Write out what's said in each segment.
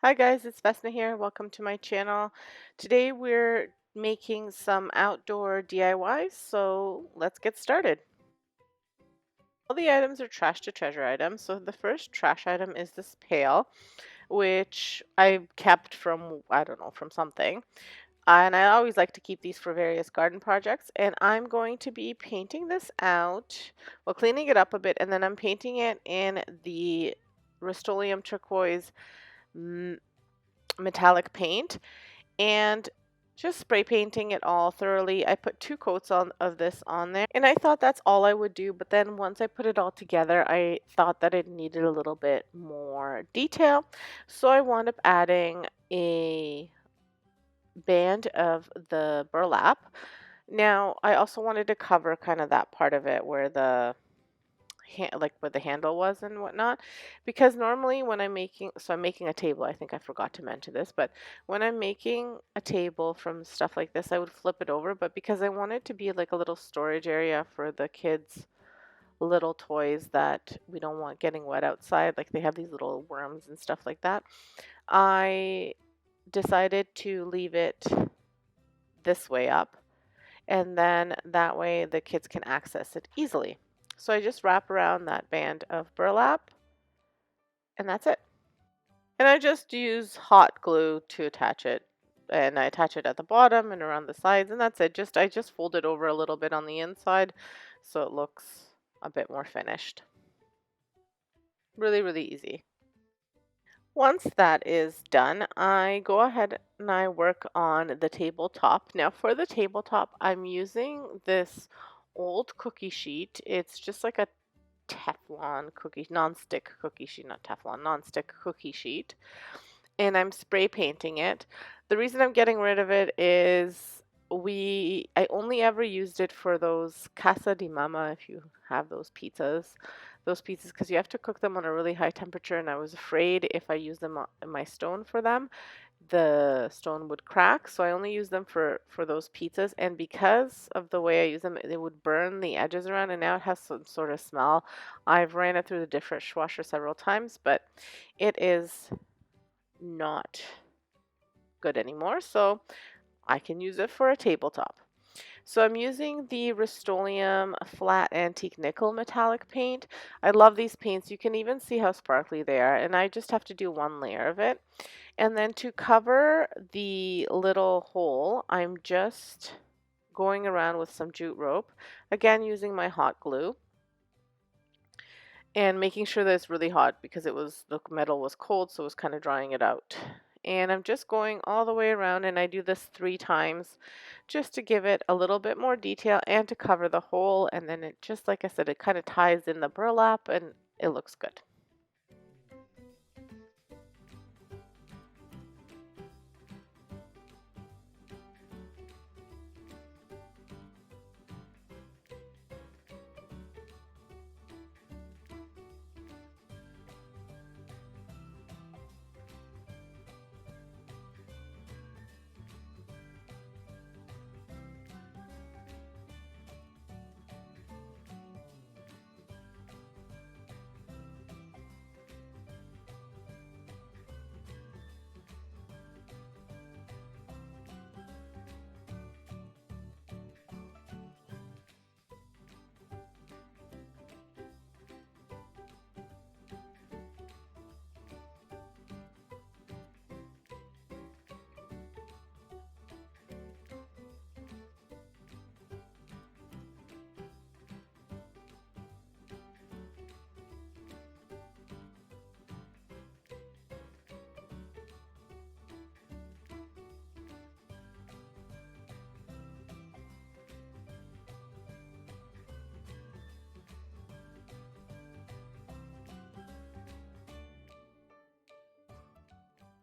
Hi guys, it's Vesna here. Welcome to my channel. Today we're making some outdoor DIYs, so let's get started. All the items are trash to treasure items. So the first trash item is this pail, which I kept from, I don't know, from something. And I always like to keep these for various garden projects. And I'm going to be painting this out, well, cleaning it up a bit, and then I'm painting it in the Rust-Oleum turquoise metallic paint and just spray painting it all thoroughly. I put 2 coats of this on there, and I thought that's all I would do, but then once I put it all together, I thought that it needed a little bit more detail, so I wound up adding a band of the burlap. Now, I also wanted to cover kind of that part of it where like where the handle was and whatnot, because normally when I'm making a table. I think I forgot to mention this, but when I'm making a table from stuff like this, I would flip it over, but because I want it to be like a little storage area for the kids little toys that we don't want getting wet outside, like they have these little worms and stuff like that, I decided to leave it this way up, and then that way the kids can access it easily. So I just wrap around that band of burlap, and that's it. And I just use hot glue to attach it. And I attach it at the bottom and around the sides, and that's it. I just fold it over a little bit on the inside so it looks a bit more finished. Really, really easy. Once that is done, I go ahead and I work on the tabletop. Now for the tabletop, I'm using this old cookie sheet. It's just like a Teflon cookie, non-stick cookie sheet, not Teflon, non-stick cookie sheet. And I'm spray painting it. The reason I'm getting rid of it is I only ever used it for those casa di mama, if you have those pizzas, because you have to cook them on a really high temperature, and I was afraid if I used them on my stone for them, the stone would crack. So I only use them for those pizzas, and because of the way I use them, it would burn the edges around, and now it has some sort of smell. I've ran it through the dishwasher several times, but it is not good anymore, so I can use it for a tabletop. So I'm using the Rust-Oleum flat antique nickel metallic paint. I love these paints. You can even see how sparkly they are, and I just have to do one layer of it. And then to cover the little hole, I'm just going around with some jute rope, again using my hot glue and making sure that it's really hot because the metal was cold, so it was kind of drying it out. And I'm just going all the way around, and I do this 3 times just to give it a little bit more detail and to cover the hole, and then it just, like I said, it kind of ties in the burlap and it looks good.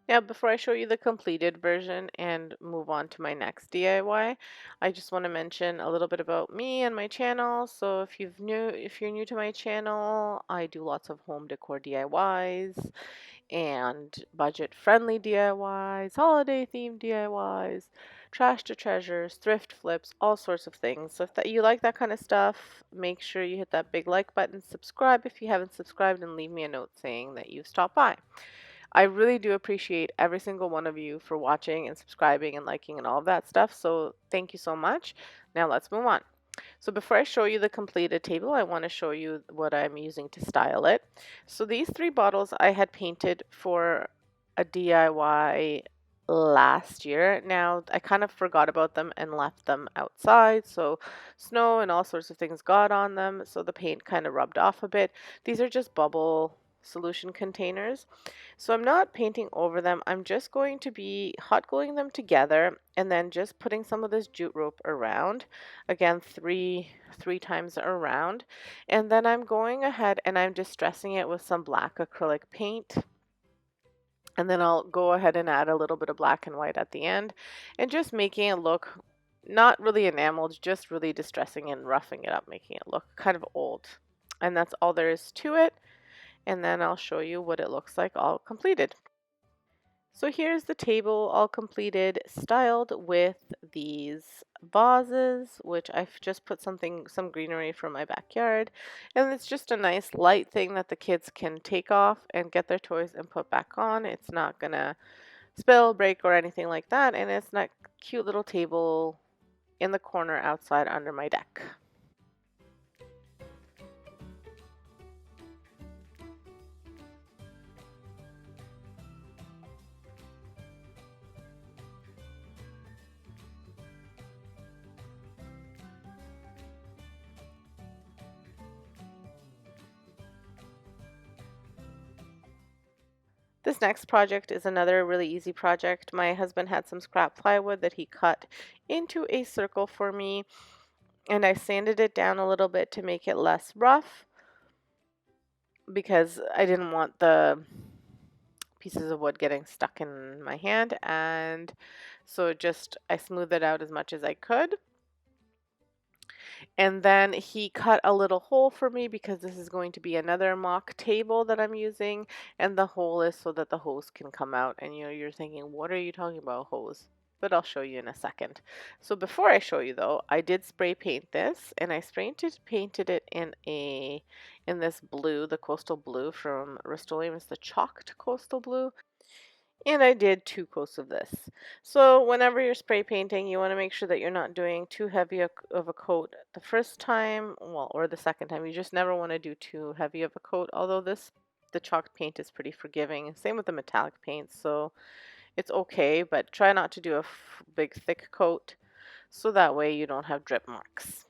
Now, before I show you the completed version and move on to my next DIY, I just want to mention a little bit about me and my channel. So if you're new to my channel, I do lots of home decor DIYs and budget-friendly DIYs, holiday-themed DIYs, trash to treasures, thrift flips, all sorts of things. So if you like that kind of stuff, make sure you hit that big like button, subscribe if you haven't subscribed, and leave me a note saying that you stopped by. I really do appreciate every single one of you for watching and subscribing and liking and all of that stuff. So thank you so much. Now let's move on. So before I show you the completed table, I want to show you what I'm using to style it. So these three bottles I had painted for a DIY last year. Now I kind of forgot about them and left them outside, so snow and all sorts of things got on them, so the paint kind of rubbed off a bit. These are just bubble solution containers. So I'm not painting over them. I'm just going to be hot gluing them together and then just putting some of this jute rope around. Again, three times around. And then I'm going ahead and I'm distressing it with some black acrylic paint. And then I'll go ahead and add a little bit of black and white at the end and just making it look not really enameled, just really distressing and roughing it up, making it look kind of old. And that's all there is to it. And then I'll show you what it looks like all completed. So here's the table all completed, styled with these vases, which I've just put some greenery from my backyard. And it's just a nice light thing that the kids can take off and get their toys and put back on. It's not gonna spill, break, or anything like that. And it's not cute little table in the corner outside under my deck. This next project is another really easy project. My husband had some scrap plywood that he cut into a circle for me, and I sanded it down a little bit to make it less rough because I didn't want the pieces of wood getting stuck in my hand, and so I smoothed it out as much as I could. And then he cut a little hole for me because this is going to be another mock table that I'm using. And the hole is so that the hose can come out. And you're thinking, what are you talking about, hose? But I'll show you in a second. So before I show you though, I did spray paint this, and I painted it in this blue, the coastal blue from Rust-Oleum. It's the chalked coastal blue. And I did 2 coats of this. So whenever you're spray painting, you want to make sure that you're not doing too heavy of a coat the first time, well, or the second time. You just never want to do too heavy of a coat, although the chalk paint is pretty forgiving. Same with the metallic paint, so it's okay, but try not to do a big thick coat so that way you don't have drip marks.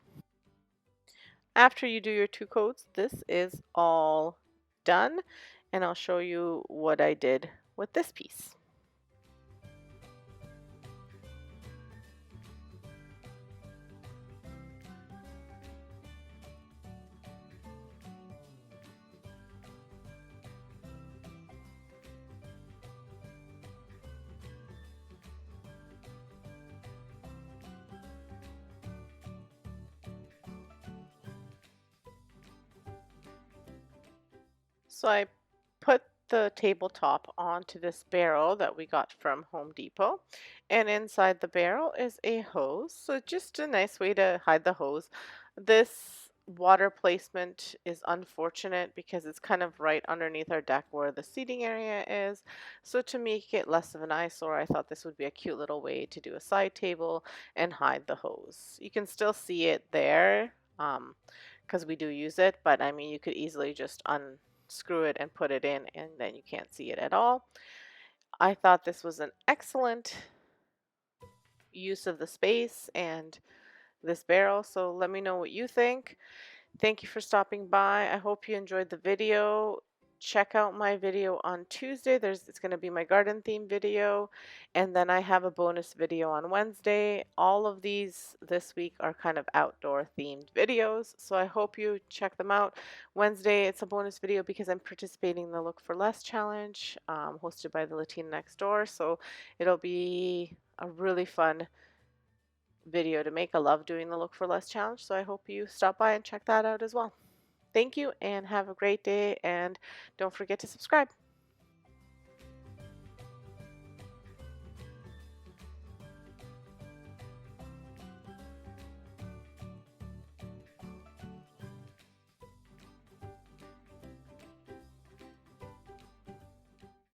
After you do your 2 coats, this is all done, and I'll show you what I did with this piece. So I put the tabletop onto this barrel that we got from Home Depot, and inside the barrel is a hose. So just a nice way to hide the hose. This water placement is unfortunate because it's kind of right underneath our deck where the seating area is. So to make it less of an eyesore, I thought this would be a cute little way to do a side table and hide the hose. You can still see it there. Because we do use it, but I mean, you could easily just unscrew it and put it in, and then you can't see it at all. I thought this was an excellent use of the space and this barrel, so let me know what you think. Thank you for stopping by. I hope you enjoyed the video. Check out my video on Tuesday. It's going to be my garden theme video, and then I have a bonus video on Wednesday. All of these this week are kind of outdoor themed videos, so I hope you check them out. Wednesday, it's a bonus video because I'm participating in the Look for Less challenge, hosted by the Latina Next Door, so it'll be a really fun video to make. I love doing the Look for Less challenge, so I hope you stop by and check that out as well. Thank you and have a great day, and don't forget to subscribe.